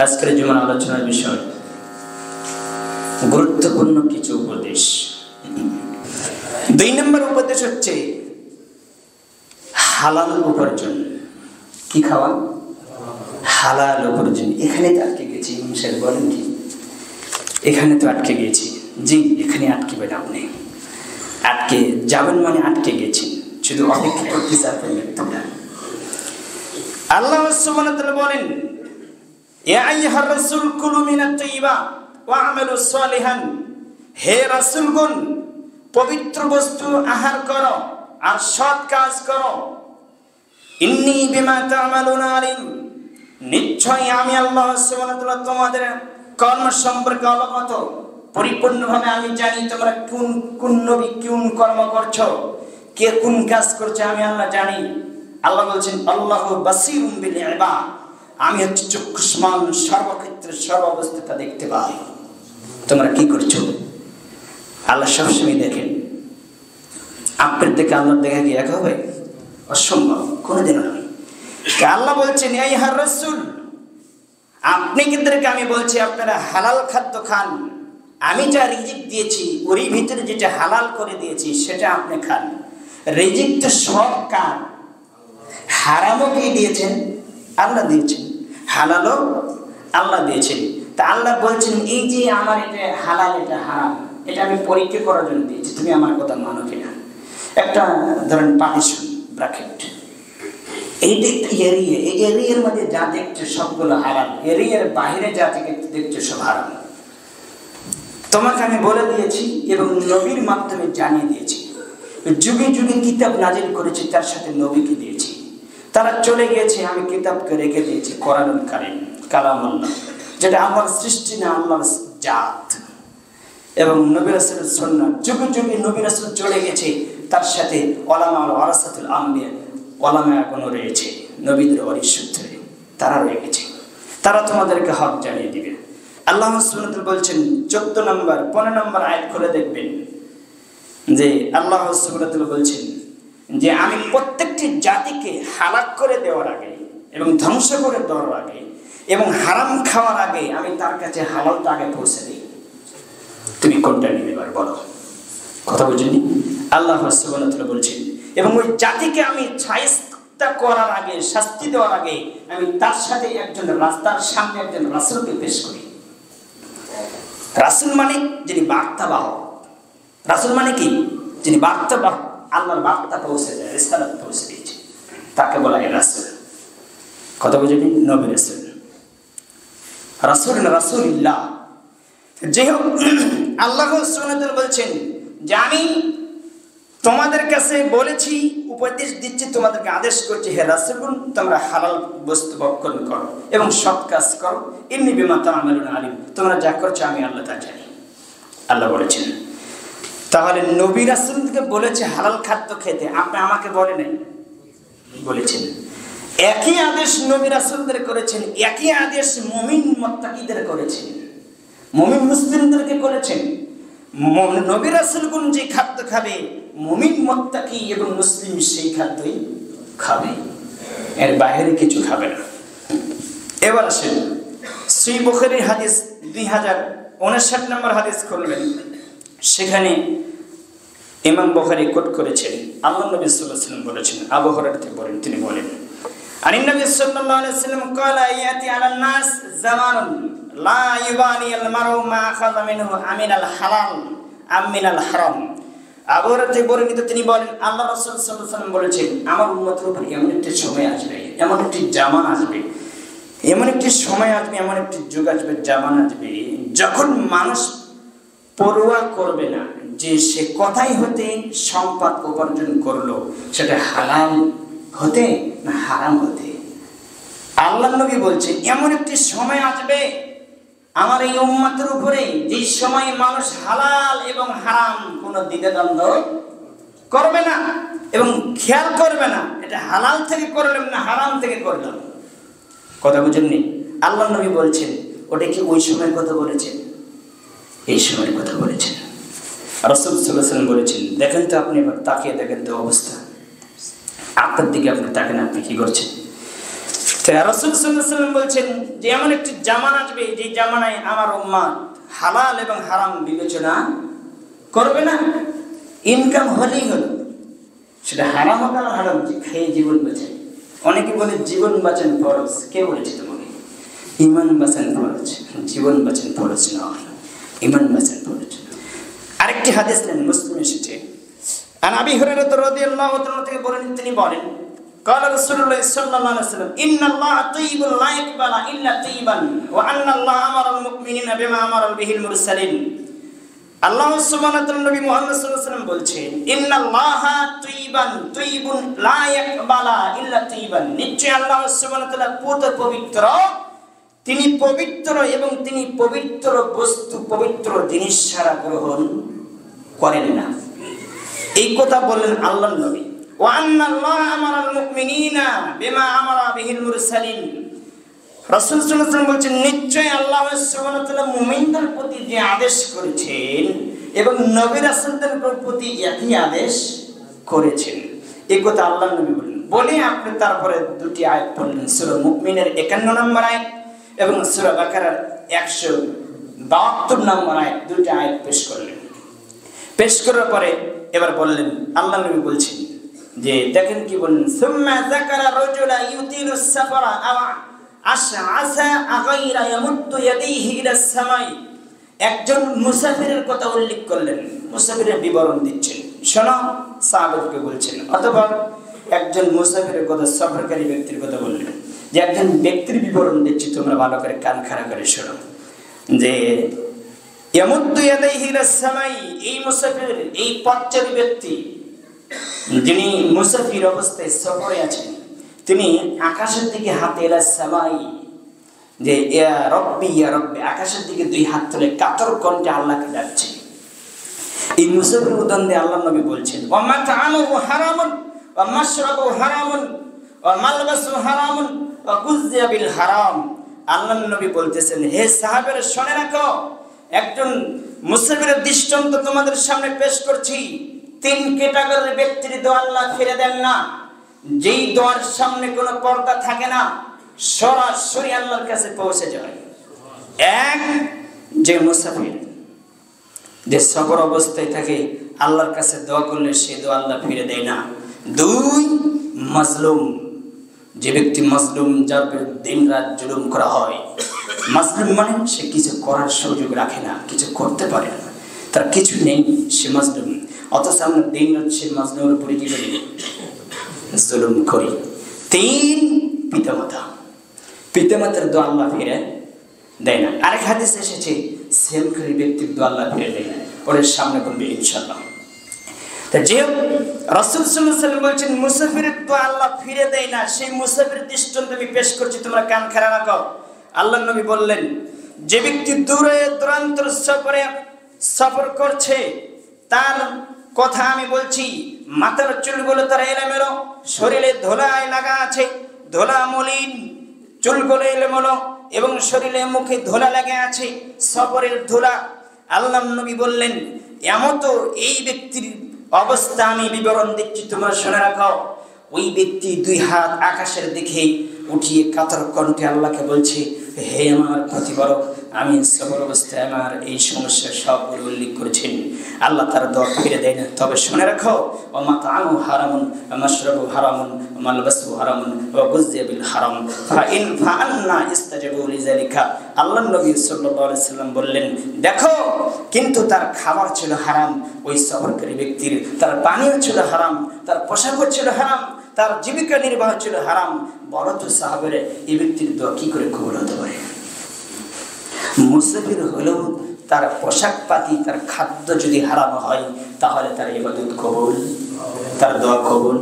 আজকের জুমার আলোচনার বিষয় গুরুত্বপূর্ণ কিছু উপদেশ। 2 নম্বর উপদেশ হচ্ছে হালাল উপার্জন। কি খাওয়া? হালাল উপার্জন। এখানে তো আটকে গেছি। সাহেব বলেন কি? এখানে তো আটকে গেছি। জি, এখানে আটকেবেন আপনি। আটকে যাবেন মানে আটকে গেছেন, শুধু অপেক্ষা করতে চাচ্ছেন মৃত্যুটা। আল্লাহ সুবহানাহু ওয়া তাআলা বলেন, ইয়া আইয়ুহার রাসূল কুলু মিনাত তাইয়্যিবাত ওয়া আমালু সালিহান। হে রাসূলগণ, পবিত্র বস্তু আহার করো আর সৎ কাজ করো। ইন্নী বিমা তা'মালুনা আলিম। নিশ্চয়ই আমি আল্লাহ সুবহানাহু ওয়া তাআলা তোমাদের কর্ম সম্পর্কে অবগত। পরিপূর্ণভাবে আমি জানি তোমরা কোন নবী কোন কর্ম করছো, কে কোন কাজ করছে, আমি আল্লাহ জানি। আল্লাহ বলছেন, আল্লাহু বাসীরুম বিল ইবাদ। আমি হচ্ছে চক্ষুষ্মান, সর্বক্ষেত্রে সর্বাবস্থাটা দেখতে পাই। তোমরা কি করছো? আল্লাহ সবসময় দেখেন। আপনার থেকে আল্লাহর দেখা কি এক হবে? অসম্ভব, কোনোদিনও নয়। আল্লাহ বলছেন, এই হার রাসূল, আপনি কিন্তু আমি বলছি আপনারা হালাল খাদ্য খান। আমি যা রিজিক দিয়েছি ওর ভিতরে যেটা হালাল করে দিয়েছি সেটা আপনি খান। রিজিক তো সব কার? হারামও কে দিয়েছেন? আল্লাহ দিয়েছেন। হালালও আল্লাহ দিয়েছেন। তা আল্লাহ বলছেন, এই যে আমার এটা হালাল এটা হারাম, এটা আমি পরীক্ষা করার জন্য দিয়েছি, তুমি আমার কথা মানো কিনা। একটা ধরেন পার্টিশন ব্র্যাকেট, এইটা একটা এরিয়া, এই এরিয়ার মধ্যে যা দেখছে সবগুলো হারাম, এরিয়ার বাইরে যা দেখছে সব হারাম। তোমাকে আমি বলে দিয়েছি এবং নবীর মাধ্যমে জানিয়ে দিয়েছি। যুগে যুগে কিতাব নাজিল করেছি, তার সাথে নবীকে দিয়েছি। তারা চলে গিয়েছে, আমি কিতাবকে রেখে দিয়েছি, কোরআনুল কারীম, কালামুল্লাহ, যেটা আমার সৃষ্টি না, আল্লাহর জাত। এবং নবী রাসূলের সুন্নাহ, যুগে যুগে নবী রাসূল চলে গেছে, তার সাথে উলামা ওয়ারাসাতুল আম্বিয়া, উলামা এখনো রয়েছে, নবীদের ওয়ারিশ সূত্রে তারা রয়ে গেছে। তারা তোমাদেরকে হক জানিয়ে দিবে। আল্লাহ সুবহানাহু ওয়া তাআলা বলছেন 14 নম্বর 15 নম্বর আয়াত করে দেখবেন যে আল্লাহ সুবহানাহু ওয়া তাআলা বলছেন যে আমি প্রত্যেকটি জাতিকে হালাক করে দেওয়ার আগে এবং ধ্বংস করে দেওয়ার আগে এবং হারাম খাওয়ার আগে আমি তার কাছে হালালটা আগে পৌঁছে দিই। তুমি কোনটা নিবে এবার বলো? কথা বুঝিনি? আল্লাহ সুবহানাহু ওয়া তাআলা বলছেন, এবং ওই জাতিকে আমি শায়েস্তা করার আগে, শাস্তি দেওয়ার আগে আমি তার সাথে একজন রাস্তার সামনে একজন রাসূলকে পেশ করি। রাসূল মানে যিনি বার্তা বাহক। রাসূল মানে কি? যিনি বার্তা বাহক, আল্লাহর বার্তা পৌঁছে যায়, রিসালাত পৌঁছে দিয়েছে, তাকে বলা হয় রাসূল। কথা বুঝিনি? নবী রাসূল, রাসূল রাসূলুল্লাহ। যেই হোক, আল্লাহ সুবহানাহু ওয়া তাআলা বলছেন যে আমি তোমাদের কাছে বলেছি, উপদেশ দিচ্ছি, তোমাদেরকে আদেশ করছি, হে রাসূলগণ, তোমরা হালাল বস্তু ভক্ষণ করো এবং সৎ কাজ করো। ইন্নী বিমা তা'মালুনা আলিম। তোমরা যা করছো আমি আল্লাহ তা জানি, আল্লাহ বলেছেন। তাহলে নবী রাসূলকে বলেছে হালাল খাদ্য খেতে, আপনি আমাকে বলে নাই? বলেছেন। একই আদেশ নবী রাসূলদের করেছেন, একই আদেশ মুমিন মুত্তাকিদের করেছেন, মুমিন মুসলিমদেরকে করেছেন। নবী রাসূলগণ যে খাদ্য খাবে, মুমিন মুত্তাকি এবং মুসলিম সেই খাদ্যই খাবে, এর বাইরে কিছু খাবে না। এবার আসেন সহিহ বুখারীর হাদিস 2059 নম্বর হাদিস খুলবেন। সেখানে ইমাম বুখারী কোট করেছেন, আল্লাহ নবী সাল্লাল্লাহু আলাইহি ওয়াসাল্লাম বলেছেন, আবু হুরায়রা থেকে বলেন, তিনি বলেন, আনি নবী সাল্লাল্লাহু আলাইহি ওয়াসাল্লাম ক্বালা ইয়াতি আলান নাস জামানুন লা ইউবানি আল মারউ মা আখাযা মিনহু আমিনাল হালাল আমিনাল হারাম। আবু হুরায়রা থেকে বর্ণিত, তিনি বলেন, আল্লাহ রাসূল সাল্লাল্লাহু আলাইহি ওয়াসাল্লাম বলেছেন, আমার উম্মতের উপর এমন একটি সময় আসবে, এমন একটি জামান আসবে, এমন একটি সময় আসবে, এমন একটি যুগ আসবে, জামান আসবে, যখন মানুষ পরোয়া করবে না যে সে কোথায় হতে সম্পদ উপার্জন করলো, সেটা হালাল হতে না হারাম হতে। আল্লাহ নবী বলছেন, এমন একটি সময় আসবে আমার এই উম্মতের উপরে, যে সময় মানুষ হালাল এবং হারাম কোনো দ্বিধাদ্বন্দ্ব করবে না এবং খেয়াল করবে না এটা হালাল থেকে করলাম না হারাম থেকে করলাম। কথা বুঝেননি? আল্লাহ নবী বলছেন, ওটা কি ওই সময়ের কথা বলেছেন? এই সময়ের কথা বলেছেন। রাসূল সাল্লাল্লাহু আলাইহি ওয়াসাল্লাম বলেছেন, দেখেন তো আপনি এবার তাকিয়ে দেখেন তো অবস্থা, আপনার দিকে আপনি তাকান, আপনি কি করছেন? রাসূল সাল্লাল্লাহু আলাইহি ওয়াসাল্লাম বলছেন যে এমন একটি জামানা আসবে যে জামানায় আমার উম্মত হালাল এবং হারাম বিবেচনা করবে না। ইনকাম হলেই হলো, সেটা হারাম হোক আর হারাম, খেয়ে জীবন বাঁচে। অনেকে বলে জীবন বাঁচান ফরজ। কে বলেছে তোমাকে? ইমান বাঁচান ফরজ, জীবন বাঁচান ফরজ নয়, ইমান বাঁচান ফরজ। আরেকটি হাদিস নেন, মুসলিম এসেছে। আর আবি হুরায়রা রাদিয়াল্লাহু তাআলা থেকে বলেন, তিনি বলেন قال رسول الله صلى الله عليه وسلم ان الله طيب لا يقبل الا طيبا وان الله امر المؤمنين بما امر به المرسلين। আল্লাহ সুবহানাহু ওয়া তাআলা নবী মুহাম্মদ সাল্লাল্লাহু আলাইহি ওয়াসাল্লাম বলছেন, ইন্নাল্লাহা তাইয়িবান তাইয়িবুন লা ইয়াকবালা ইল্লা তাইয়িবান। নিশ্চয় আল্লাহ সুবহানাহু ওয়া তাআলা পবিত্র, তিনি পবিত্র এবং তিনি পবিত্র বস্তু, পবিত্র জিনিস ছাড়া গ্রহণ করেন না। এই কথা বললেন আল্লাহর নবী। ওয়া আন্নাল্লাহা আমারাল মুমিনিনা বিমা আমারা বিহিল মুরসালিন। রাসূল সাল্লাল্লাহু আলাইহি ওয়াসাল্লাম বলেন, নিশ্চয় আল্লাহ সুবহানাহু ওয়া তাআলা মুমিনদের প্রতি যে আদেশ করেছেন এবং নবী রাসূলদের প্রতি একই আদেশ করেছেন, এই কথা আল্লাহর নবী বলেন। বলে আপনি তারপরে দুটি আয়াত পড়লেন, সূরা মুমিনের 51 নম্বর আয়াত এবং সূরা বাকারার 172 নম্বর আয়াত, দুটি আয়াত পেশ করলেন। পেশ করার পরে এবার বললেন, আল্লাহর নবী বলছেন যে দেখেন কি বললেন, সুম্মা যাকারা রাজুলা ইউতিলুস সাফারা আও আশআসা আগাইরা ইয়ামুদ্দু ইয়াদাইহি ইলাস সামাই। একজন মুসাফিরের কথা উল্লেখ করলেন, মুসাফিরের বিবরণ দিচ্ছেন, শোনো সাহাবাকে বলছেন। অথবা একজন মুসাফিরের কথা, সফরকারী ব্যক্তির কথা বললেন, যে একজন ব্যক্তির বিবরণ দিচ্ছি, তোমরা ভালো করে কান খাড়া করে শোনো। যে ইয়ামুদ্দু ইয়াদাইহি ইলাস সামাই, এই মুসাফির, এই পথচারী ব্যক্তি যিনি মুসাফির অবস্থায় সফরে আছেন, তিনি আকাশের দিকে হাতে ইলাস সামাই, যে ইয়া রব্বি ইয়া রব্বি, আকাশের দিকে দুই হাত তুলে কাতর কণ্ঠে আল্লাহকে ডাকছে। এই মুসাফির উদাহরণ দিয়ে আল্লাহর নবী বলছেন, ওয়া মাতআমুহু হারামুন ওয়া মাশরাবুহু হারামুন ওয়া মালবাসুহু হারামুন ওয়া গুযিয়া বিল হারাম। আল্লাহর নবী বলতেছেন, হে সাহাবারা শুনে রাখো, একজন মুসাফিরের দৃষ্টান্ত তোমাদের সামনে পেশ করছি। তিন ক্যাটাগরির ব্যক্তির দোয়া আল্লাহ ফিরে দেন না। যেই দোয়ার সামনে কোনো পর্দা থাকে না, সরাসরি আল্লাহর কাছে পৌঁছে যায়। এক, যে মুসাফির, যে সফর অবস্থায় থাকে, আল্লাহর কাছে দোয়া করলে সে দোয়া আল্লাহ ফিরে দেয় না। দুই, মাজলুম, যে ব্যক্তি মাজলুম, যার বিরুদ্ধে দিন রাত জুলুম করা হয়। মাজলুম মানে সে কিছু করার সুযোগ রাখে না, কিছু করতে পারে না, তার কিছু নেই, সে মাজলুম। অথচ আমরা দিন রাত সে মাজলুমের উপরে কি করি? জুলুম করি। তিন, পিতামাতা, পিতামাতার দোয়া আল্লাহ ফিরে দেয় না। আরেক হাদিস এসেছে, সেমকারী ব্যক্তির দোয়া আল্লাহ ফিরে দেয় না। ওর সামনে বলবে ইনশাআল্লাহ। তা যে রাসূল সাল্লাল্লাহু আলাইহি ওয়াসাল্লাম বলেছেন মুসাফিরের দোয়া আল্লাহ ফিরে দেয় না, সেই মুসাফির দৃষ্টান্ত আমি পেশ করছি, তোমরা কান খাড়া রাখো। আল্লাহর নবী বললেন, যে ব্যক্তি দূরে দূরান্তর সফর করছে, তার কথা আমি বলছি। মাথার চুলগুলো তার এলোমেলো, শরীরে ধুলায় লাগা আছে, ধুলা মলিন, চুলগুলো এলোমেলো এবং শরীরে মুখে ধুলা লেগে আছে, সফরের ধুলা। আল্লাহর নবী বললেন, এমত এই ব্যক্তির অবস্থা আমি বিবরণ দিচ্ছি, তোমরা শুনে রাখো। ওই ব্যক্তি দুই হাত আকাশের দিকে উঠিয়ে কাতর কণ্ঠে আল্লাহকে বলছে, হে আমার প্রতিপালক, আমি সফর অবস্থায় আমার এই সমস্যার সবগুলো উল্লেখ করেছেন। আল্লাহ তার দোয়া ফিরে দেয় না। তবে শুনে রাখো, ওয়া মাতআমুহু হারামুন ওয়া মাশরাবুহু হারামুন ওয়া মালবাসুহু হারামুন ওয়া গুযিয়া বিল হারাম ফাআন্না ইস্তাজাবু লিযালিকা। আল্লাহর নবী সাল্লাল্লাহু আলাইহি ওয়াসাল্লাম বললেন, দেখো, কিন্তু তার খাবার ছিল হারাম, ওই সফরকারী ব্যক্তির তার পানীয় ছিল হারাম, তার পোশাকও ছিল হারাম, তার জীবিকা নির্বাহ ছিল হারাম। বড় তো সাহাবারে, এই ব্যক্তির দোয়া কি করে কবুল হতে পারে? মুসাফির হলেও তার পোশাক পাতি, তার খাদ্য যদি হারাম হয়, তাহলে তার ইবাদত কবুল, তার দোয়া কবুল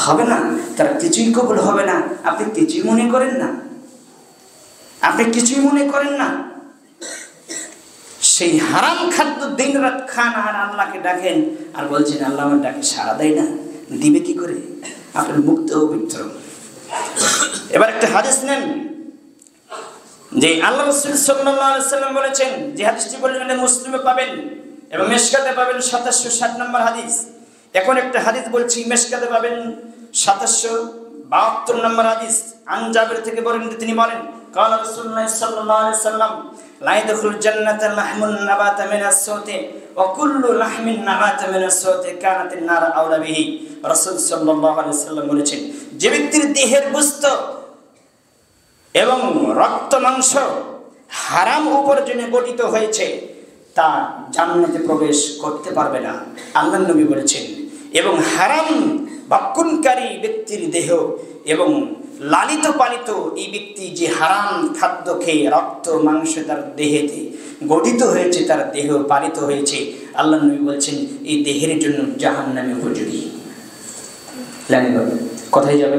হবে না, তার কিছুই কবুল হবে না। আপনি কিছুই মনে করেন না, আপনি কিছুই মনে করেন না। সেই হারাম খাদ্য দিন রাত খান আর আল্লাহকে ডাকেন, আর বলছেন আল্লাহ আমার ডাকে সাড়া দেয় না, দিবে কি করে? আপনার মুক্ত পবিত্র। এবার একটা হাদিস নেন, যে আল্লাহ রাসূল সাল্লাল্লাহু আলাইহি ওয়াসাল্লাম বলেছেন, যে হাদিসটি বললেন মুসলিমে পাবেন এবং মিশকাতে পাবেন 2760 নম্বর হাদিস। এখন একটা হাদিস বলছি, মিশকাতে পাবেন 2762 72 নম্বর হাদিস আন জাবির থেকে বর্ণিত, তিনি বলেন قال رسول الله صلى الله عليه وسلم لا يدخل الجنة لحم نبات من الصوت وكل لحم نبات من الصوت كانت النار أولى به। রাসূল সাল্লাল্লাহু আলাইহি ওয়াসাল্লাম বলেছেন, যে ব্যক্তির দেহের বস্তু এবং রক্ত মাংস হারাম উপার্জনে গঠিত হয়েছে তা জান্নাতে প্রবেশ করতে পারবে না, আল্লাহর নবী বলেছেন। এবং হারাম ভক্ষণকারী ব্যক্তির দেহ এবং লালিত পালিত এই ব্যক্তি যে হারাম খাদ্য খেয়ে রক্ত মাংস তার দেহেতে গঠিত হয়েছে, তার দেহ পালিত হয়েছে, আল্লাহর নবী বলছেন এই দেহের জন্য জাহান্নামে উপযোগী। কোথায় যাবে?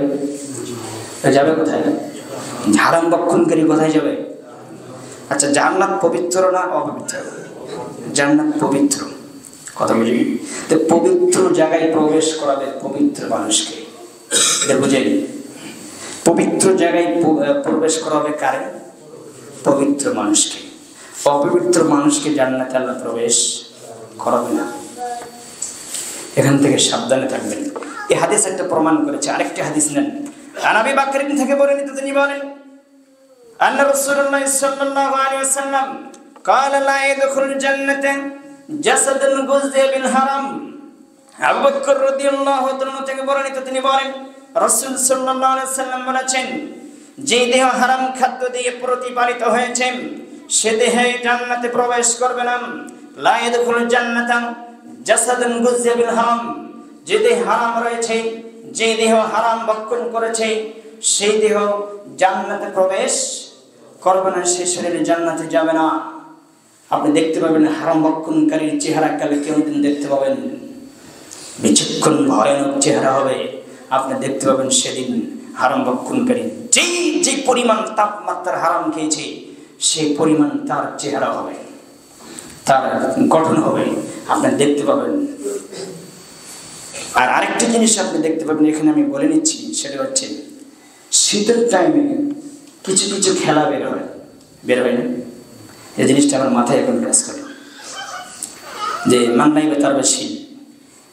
যাবে কোথায়? হারাম ভক্ষণকারী কোথায় যাবে? আচ্ছা, জান্নাত পবিত্র না অপবিত্র? জান্নাত পবিত্র, কথা বুঝি? তো পবিত্র জায়গায় প্রবেশ করাবে পবিত্র মানুষকে, এটা বুঝেনি? পবিত্র জায়গায় প্রবেশ করাবে কারে? পবিত্র মানুষকে। অপবিত্র মানুষকে জান্নাতে আল্লাহ প্রবেশ করাবে না। এখান থেকে সাবধানে থাকবেন। এই হাদিস একটা প্রমাণ করেছে। আরেকটি হাদিস নেন, আবু বকর থেকে বর্ণিত, তিনি বলেন আন্না রাসূলুল্লাহ সাল্লাল্লাহু আলাইহি ওয়াসাল্লাম قال لا يدخل الجنة جسد غذي بالحرام। আবু বকর রাদিয়াল্লাহু তাআলা থেকে বর্ণিত, তিনি বলেন রাসূল সাল্লাল্লাহু আলাইহি ওয়াসাল্লাম বলেছেন, যে দেহ হারাম খাদ্য দিয়ে প্রতিপালিত হয়েছে সে দেহে জান্নাতে প্রবেশ করবে না। লা ইয়াদখুলুল জান্নাতা জাসাদুন গুযিয়া বিল হারাম, যে দেহ হারাম রয়েছে, যে দেহ হারাম ভক্ষণ করেছে সেই দেহ জান্নাতে প্রবেশ করবে না, সে শরীরে জান্নাতে যাবে না। আপনি দেখতে পাবেন হারাম ভক্ষণকারীর চেহারা কালে কেমন দেখতে পাবেন, বিচক্ষণ ভয়ানক চেহারা হবে। আপনি দেখতে পাবেন সেদিন হারাম ভক্ষণকারী যে পরিমাণ তাপমাত্রার হারাম খেয়েছে সেই পরিমাণ তার চেহারা হবে, তার গঠন হবে, আপনি দেখতে পাবেন। আর আরেকটি জিনিস আপনি দেখতে পাবেন, এখানে আমি বলে নিচ্ছি, সেটা হচ্ছে শীতের টাইমে কিছু কিছু খেলা বের হয় না? এই জিনিসটা আমার মাথায় এখন কাজ করে, যে মান্নাই বেতার বেশি,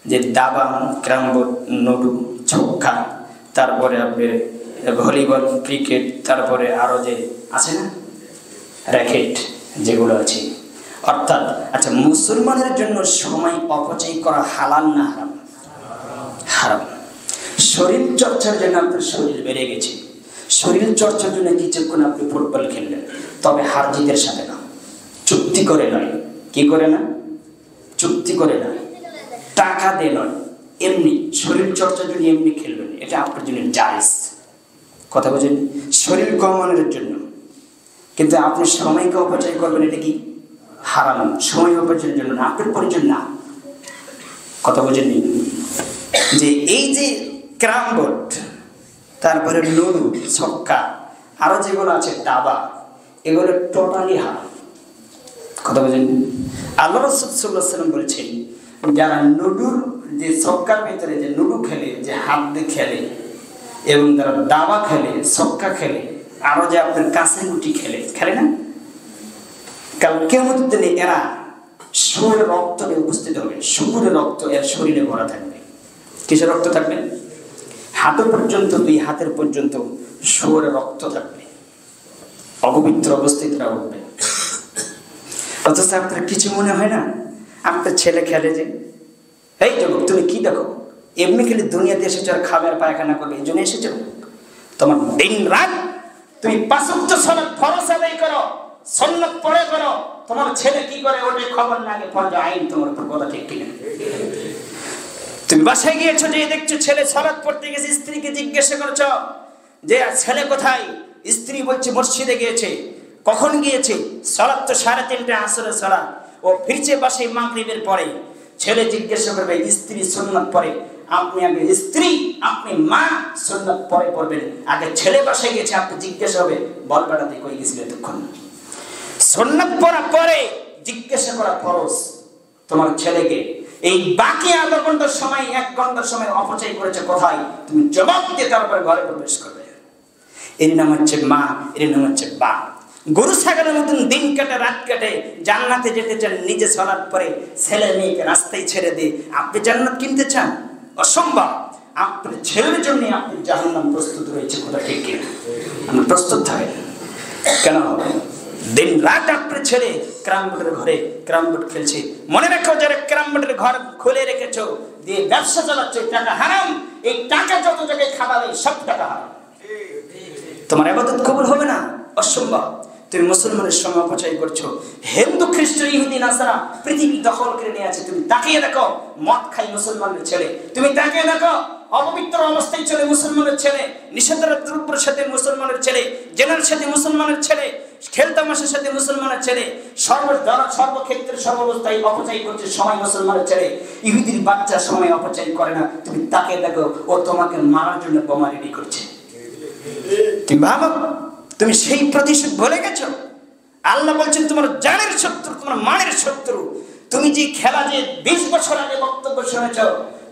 যে দাবা, ক্যারামবোর্ড, লুডু, ছক্কা, তারপরে আপনার ভলিবল, ক্রিকেট, তারপরে আরও যে আছে না র্যাকেট, যেগুলো আছে। অর্থাৎ আচ্ছা, মুসলমানের জন্য সময় অপচয় করা হালাল না হারাম? হারাম। শরীর চর্চার জন্য আপনার শরীর বেড়ে গেছে, শরীর চর্চার জন্য কিছুক্ষণ আপনি ফুটবল খেললেন, তবে হার জিতের সাথে না, চুক্তি করে নয়। কি করে না? চুক্তি করে নয়, টাকা দিয়ে নয়, এমনি শরীর চর্চার জন্য এমনি খেলবেন, এটা আপনার জন্য জায়েজ। কথা বোঝেন? শরীর কমানোর জন্য। কিন্তু আপনি সময়কে অপচয় করবেন, এটা কি হারাম? সময় অপচয়ের জন্য না, আপনার প্রয়োজন না। কথা বোঝেননি? যে এই যে ক্যারাম বোর্ড, তারপরে লুডু, ছক্কা, আরো যেগুলো আছে দাবা, এগুলো টোটালি হারাম। কথা বোঝেন? আল্লাহ রাসূল সাল্লাল্লাহু আলাইহি ওয়াসাল্লাম বলেছেন, যারা লুডুর যে ছক্কার ভিতরে যে লুডু খেলে, যে হাত দিয়ে খেলে, এবং যারা দাবা খেলে, ছক্কা খেলে, আরো যে আপনার কাঁচা গুটি খেলে না, কাল কিয়ামতের দিনে এরা শুয়োরের রক্ত নিয়ে উপস্থিত হবে। শুয়োরের রক্ত এর শরীরে ভরা থাকবে। কিসের রক্ত থাকবে? হাঁটু পর্যন্ত, দুই হাতের পর্যন্ত শুয়োরের রক্ত থাকবে। অপবিত্র অবস্থায় তারা উঠবে। অথচ আপনার কিছু মনে হয় না? আপনার ছেলে খেলে যে, এই জগৎ তুমি কি দেখো, এমনি খেলে দুনিয়াতে এসেছো আর খাবার পায়খানা করবে, এই জন্য এসেছো? তোমার দিন রাত তুমি 5 ওয়াক্ত সালাত ফরজ আদায় করো, সুন্নাত পড়ে করো, তোমার ছেলে কি করে ওটা খবর না আগে পড়ে আইন তোমার উপর। কথা ঠিক কিনা? তুমি বাসায় গিয়েছো, যে দেখছো ছেলে সালাত পড়তে গেছে, স্ত্রীকে জিজ্ঞাসা করছো যে ছেলে কোথায়? স্ত্রী বলছে মসজিদে গিয়েছে। কখন গিয়েছে? সালাত তো 3:30 আসরের সালাত, ও ফিরছে বাসায় মাগরিবের পরে। ছেলে জিজ্ঞাসা করবে, স্ত্রী সুন্নাত পড়ে, আপনি আগে স্ত্রী, আপনি মা সুন্নাত পরে পড়বেন, আগে ছেলে বাসায় গিয়েছে, আপনি জিজ্ঞাসা হবে বল বেড়াতে কই গেছিল এতক্ষণ। সুন্নাত পড়া পরে জিজ্ঞাসা করা ফরজ তোমার ছেলেকে। এই বাকি আধা ঘন্টার সময়, 1 ঘন্টার সময় অপচয় করেছে কোথায়? তুমি জবাব দিয়ে তারপর ঘরে প্রবেশ করবে। এর নাম হচ্ছে মা, এর নাম হচ্ছে বাপ। গরু ছাগলের মতন দিন কাটে রাত কাটে, জান্নাতে যেতে চান নিজে সালাত পড়ে, ছেলে মেয়েকে রাস্তায় ছেড়ে দিয়ে আপনি জান্নাত কিনতে চান? অসম্ভব। আপনার ছেলের জন্য আপনি জাহান্নাম প্রস্তুত রয়েছে, কথা ঠিক কিনা? আমরা প্রস্তুত থাকেন কেন হবে? দিন রাত আপনার ছেলে ক্যারাম বোর্ডের ঘরে ক্যারাম বোর্ড খেলছে। মনে রাখো, যারা ক্যারাম বোর্ডের ঘর খুলে রেখেছো, দিয়ে ব্যবসা চালাচ্ছে, টাকা হারাম। এই টাকা যত জায়গায় খাওয়াবে সব টাকা হারাম। তোমার ইবাদত কবুল হবে না, অসম্ভব। তুমি মুসলমানের সময় অপচয় করছো। হিন্দু, খ্রিস্ট, ইহুদি, নাসারা পৃথিবী দখল করে নিয়ে আছে। তুমি তাকিয়ে দেখো, মদ খাই মুসলমানের ছেলে। তুমি তাকিয়ে দেখো, অপবিত্র অবস্থায় চলে মুসলমানের ছেলে, নিষেধের দ্রব্যের সাথে মুসলমানের ছেলে, জেনার সাথে মুসলমানের ছেলে, খেলতামাশের সাথে মুসলমানের ছেলে, সর্বক্ষেত্রে সর্বাবস্থায় অপচয় করছে সময় মুসলমানের ছেলে। ইহুদির বাচ্চা সময় অপচয় করে না। তুমি তাকিয়ে দেখো, ও তোমাকে মারার জন্য বোমা রেডি করছে। তুমি ভাবো, তুমি সেই প্রতিশোধ ভুলে গেছো? আল্লাহ বলছেন তোমার জানের শত্রু, তোমার মানের শত্রু। তুমি যে খেলা যে 20 বছর আগে বক্তব্য শুনেছ,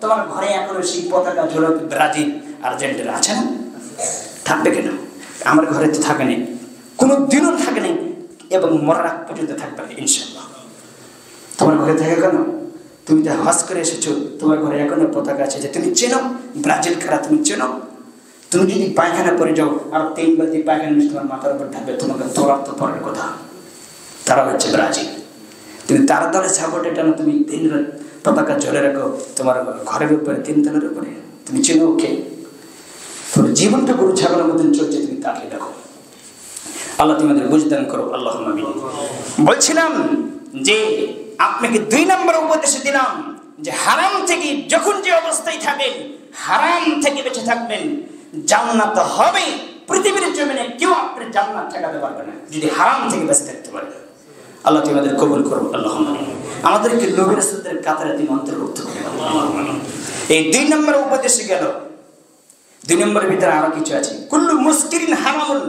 তোমার ঘরে এখনো সেই পতাকা ঝুলক ব্রাজিল আর্জেন্টিনা আছে না? থাকবে কেন? আমার ঘরে তো থাকে নেই, কোনো দিনও থাকে নেই, এবং মরার আগ পর্যন্ত থাকবে না ইনশাআল্লাহ। তোমার ঘরে থাকে কেন? তুমি তো হজ করে এসেছো, তোমার ঘরে এখনো পতাকা আছে। যে তুমি চেনো ব্রাজিল খেলা, তুমি চেনো? তুমি যদি পায়খানা পরে যাও, আর 3 বালতি পায়খানা মিশে তোমার মাথার উপর থাকবে, তোমাকে তোলার তো পরের কথা। তারা হচ্ছে ব্রাজিল। তুমি তার দলের সাপোর্ট এটা না, তুমি 3 রাত পতাকা ঝুলে রাখো তোমার ঘরের উপরে, 3 তলার উপরে। তুমি চেনো ওকে? তোমার জীবনটা গরু ছাগলের মতন চলছে, তুমি তাকে দেখো। আল্লাহ তোমাদের বুঝদান করো, আল্লাহ আমিন। বলছিলাম যে আপনাকে 2 নম্বর উপদেশ দিলাম যে হারাম থেকে যখন যে অবস্থায় থাকেন, হারাম থেকে বেঁচে থাকবেন। জান্নাত হবে পৃথিবীর জমিনে, কেউ আপনার জান্নাত ঠেকাতে পারবে না যদি হারাম থেকে বেঁচে থাকতে পারে। আল্লাহ তোমাদের কবুল করুন, আল্লাহ আমিন। আমাদেরকে নবী রাসূলদের কাতারে তিনি অন্তর্ভুক্ত করেন, আল্লাহ আমিন। এই 2 নম্বর উপদেশে গেল। 2 নম্বরের ভিতরে আরো কিছু আছে। কুল্লু মুসকিরিন হারামুন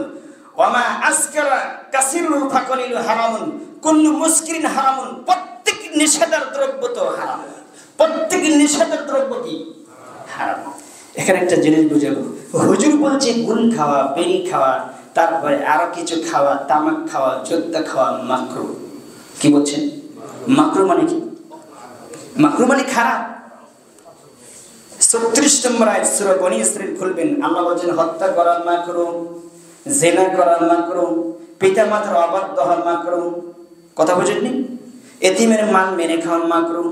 ওয়া মা আসকারা কাসিরু ফাকালিলু হারামুন। কুল্লু মুসকিরিন হারামুন, প্রত্যেক নেশাদার দ্রব্য তো হারাম। প্রত্যেক নেশাদার দ্রব্য কি? হারাম। এখানে একটা জিনিস বুঝাবো, হুজুর বলছে গুল খাওয়া, বেরি খাওয়া, তারপরে আরো কিছু খাওয়া, তামাক খাওয়া, জর্দা খাওয়া মাকরু। কি বলছেন? মাকরু মানে কি? মাকরু মানে খারাপ। 36 নম্বর আয়াত সূরা বনী ইসরাঈল খুলবেন, আল্লাহ বলেন হত্যা করা মাকরু, জিনা করা মাকরু, পিতামাতার অবাধ্য হওয়া মাকরু। কথা বুঝেননি? এতিমের মাল মেরে খাওয়া মাকরু,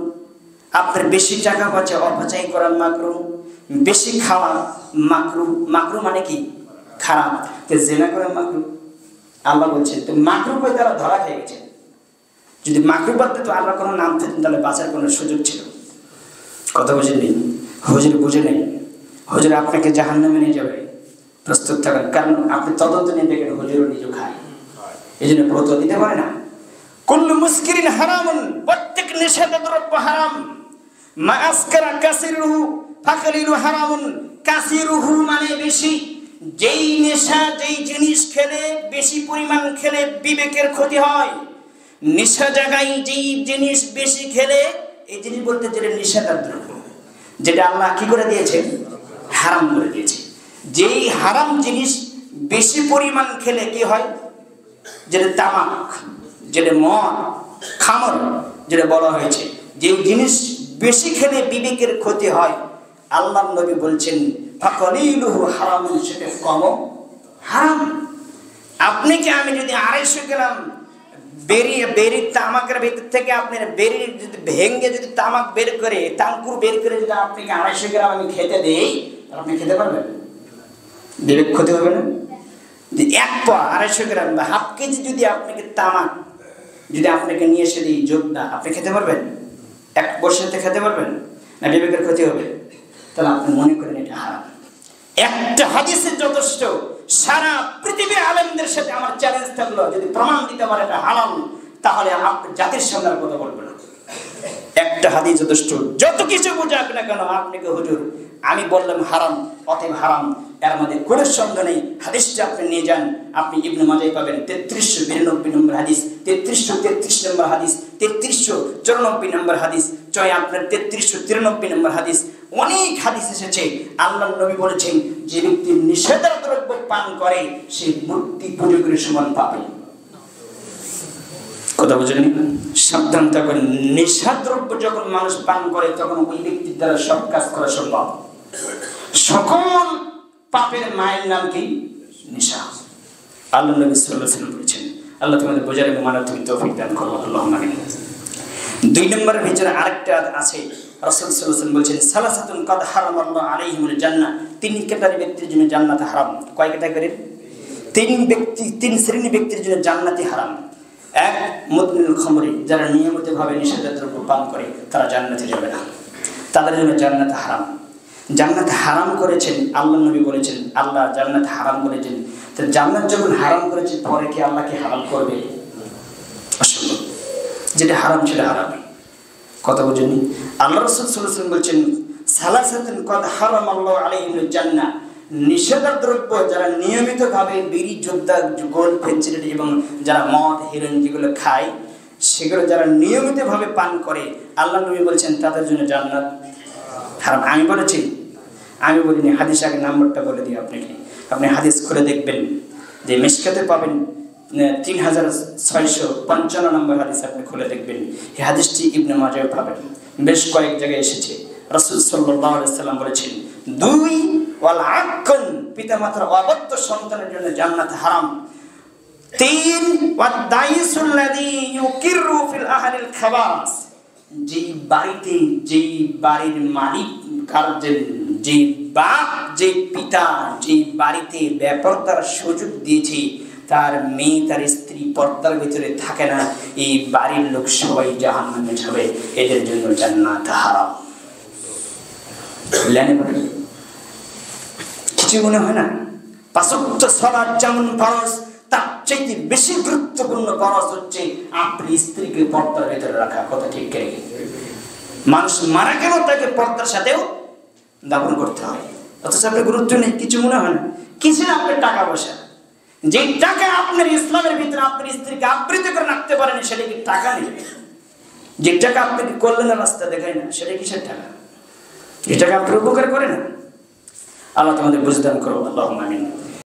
আপনার বেশি টাকা পয়সা অপচয় করা মাকরু, বেশি খাওয়া মাকরু। মাকরু মানে কি? খারাপ। জিনা করা মাকরু। আল্লাহ বলছেন তো মাকরু কই তারা ধরা খেয়ে গেছে। যদি মাকরু বাদ দিত আল্লাহ কোনো নাম থাকতেন, তাহলে বাঁচার কোনো সুযোগ ছিল। কথা বুঝেননি? হুজুর বুঝে নেই, হুজুর আপনাকে জাহান্নামে নিয়ে যাবে, প্রস্তুত থাকেন। কারণ আপনি তদন্ত নিয়ে দেখেন হুজুরও নিজেও খায়, এই জন্য প্রস্তুত দিতে পারে না। কুল্লু মুসকিরিন হারামুন, প্রত্যেক নেশাদার দ্রব্য হারাম। মা আসকারা কাসিরুহু ফাকালিলু হারামুন। কাসিরুহু মানে বেশি। যেই নেশা, যেই জিনিস খেলে, বেশি পরিমাণ খেলে বিবেকের ক্ষতি হয়। নেশা জায়গায় যেই জিনিস বেশি খেলে, এই জিনিস বলতে যেটা নেশাদার দ্রব্য, যেটা আল্লাহ কি করে দিয়েছে? হারাম করে দিয়েছে। যেই হারাম জিনিস বেশি পরিমাণ খেলে কি হয়? যেটা তামাক, যেটা মদ, খামর, যেটা বলা হয়েছে, যে জিনিস বেশি খেলে বিবেকের ক্ষতি হয়, আল্লাহ নবী বলছেন ফাকালিলুহু হারামুন, সেটা কম হারাম। আপনি কি আমি যদি 250 গ্রাম বেরি তামাকের ভিতর থেকে আপনার বেরি যদি ভেঙে যদি তামাক বের করে, তাঙ্কুর বের করে যদি আপনাকে 250 গ্রাম আমি খেতে দেই, আপনি খেতে পারবেন? বিবেক ক্ষতি হবে না? যে 1 পা 250 গ্রাম বা হাফ কেজি যদি আপনাকে তামাক যদি আপনাকে নিয়ে এসে দিই যোগদা, আপনি খেতে পারবেন? 1 বছরতে খেতে পারবেন না? বিবেকের ক্ষতি হবে। তাহলে আপনি মনে করেন এটা হারাম। একটা হাদিসের যথেষ্ট। সারা পৃথিবীর আলেমদের সাথে আমার চ্যালেঞ্জ থাকলো, যদি প্রমাণ দিতে পারে এটা হারাম, তাহলে আপনি জাতির সামনে আর কথা বলবেন না। একটা হাদিস যথেষ্ট। যত কিছু বোঝাক না কেন, আপনাকে হুজুর আমি বললাম হারাম, অতএব হারাম, এর মধ্যে কোনো সন্দেহ নেই। হাদিসটা আপনি নিয়ে যান, আপনি ইবনে মাজায় পাবেন 3392 নম্বর হাদিস, 3333 নম্বর হাদিস, 3394 নম্বর হাদিস, চয় আপনার 3393 নম্বর হাদিস। অনেক হাদিস এসেছে। আল্লাহর নবী বলেছেন যে ব্যক্তি নিষেধাজ্ঞার দ্রব্য পান করে সে মূর্তি পূজকের সমান পাবে। কথা বুঝলেন? সাবধান থাকুন। নেশাদ্রব্য যখন মানুষ পান করে, তখন ওই ব্যক্তির দ্বারা সব কাজ করা সম্ভব। সকল পাপের মায়ের নাম কি? নেশা। আল্লাহ নবী সাল্লাল্লাহু আলাইহি ওয়াসাল্লাম বলেছেন। আল্লাহ তোমাদের বোঝার এবং মানার তুমি তৌফিক দান করো, আল্লাহুম্মা আমিন। 2 নম্বরের ভিতরে আরেকটা আছে, রাসূল সাল্লাল্লাহু আলাইহি ওয়াসাল্লাম বলেছেন সালাসাতুন কাদ হারামাল্লাহু আলাইহিমুল জান্নাহ, 3 ক্যাটাগরি ব্যক্তির জন্য জান্নাত হারাম। কয় ক্যাটাগরি? 3 শ্রেণী ব্যক্তির জন্য জান্নাতি হারাম। 1, মুদমিনুল খামরি, যারা নিয়মিতভাবে নিষিদ্ধ দ্রব্য পান করে তারা জান্নাতে যাবে না, তাদের জন্য জান্নাত হারাম। জান্নাত হারাম করেছেন আল্লাহ নবী বলেছেন, আল্লাহ জান্নাত হারাম করেছেন। তো জান্নাত যখন হারাম করেছেন পরে কি আল্লাহকে হালাল করবে? অসম্ভব। যেটা হারাম সেটা হারামই। কথা বুঝেনি? আল্লাহ রাসূল সাল্লাল্লাহু আলাইহি ওয়াসাল্লাম বলছেন সালাসাতুন কাদ হারামাল্লাহু আলাইহিমুল জান্নাহ, নিষেধাদ্রব্য যারা নিয়মিতভাবে বিড়ি, যোদ্ধা, গোল, ফেন্সিডিল এবং যারা মদ, হেরোইন যেগুলো খায় সেগুলো যারা নিয়মিতভাবে পান করে আল্লাহ নবী বলছেন তাদের জন্য জান্নাত হারাম। আমি বলেছি? আমি বলিনি। হাদিস আগে নাম্বারটা বলে দিই আপনাকে, আপনি হাদিস খুলে দেখবেন যে মিশকাতে পাবেন 3655 নম্বর হাদিস, আপনি খুলে দেখবেন। এই হাদিসটি ইবনে মাজাহ পাবেন, বেশ কয়েক জায়গায় এসেছে। রাসূল সাল্লাল্লাহু আলাইহি ওয়াসাল্লাম বলেছেন 2 ওয়াল আকন, পিতামাতার অবাধ্য সন্তানের জন্য জান্নাত হারাম। 3 ওয়াদ দাইসুল্লাযী ইউকিরু ফিল আহলিল খাবাস, যেই বাড়িতে যেই বাড়ির মালিক গার্জেন, যে বাপ, যে পিতা যে বাড়িতে বেপরদার সুযোগ দিয়েছে তার মেয়ে তার স্ত্রী পর্দার ভিতরে থাকে না, এই বাড়ির লোক সবাই জাহান্নামে যাবে, এদের জন্য জান্নাত হারাম। কিছু মনে হয় না? 5 ওয়াক্ত সালাত যেমন ফরজ, তার চাইতে বেশি গুরুত্বপূর্ণ ফরজ হচ্ছে আপনি স্ত্রীকে পর্দার ভিতরে রাখা। কথা ঠিক করে মানুষ মারা গেল তাকে পর্দার সাথেও দাফন করতে হয়, অথচ আপনার গুরুত্ব নেই। কিছু মনে হয় না? কিছু আপনার টাকা পয়সা, যে টাকা আপনার ইসলামের ভিতরে আপনার স্ত্রীকে আবৃত করে রাখতে পারেন সেটা কি টাকা নেই? যে টাকা আপনাকে কল্যাণের রাস্তা দেখায় না সেটা কিসের টাকা? যে টাকা আপনার উপকার করে না। আল্লাহ তোমাদের বুঝদান করো, আল্লাহুম্মা আমিন।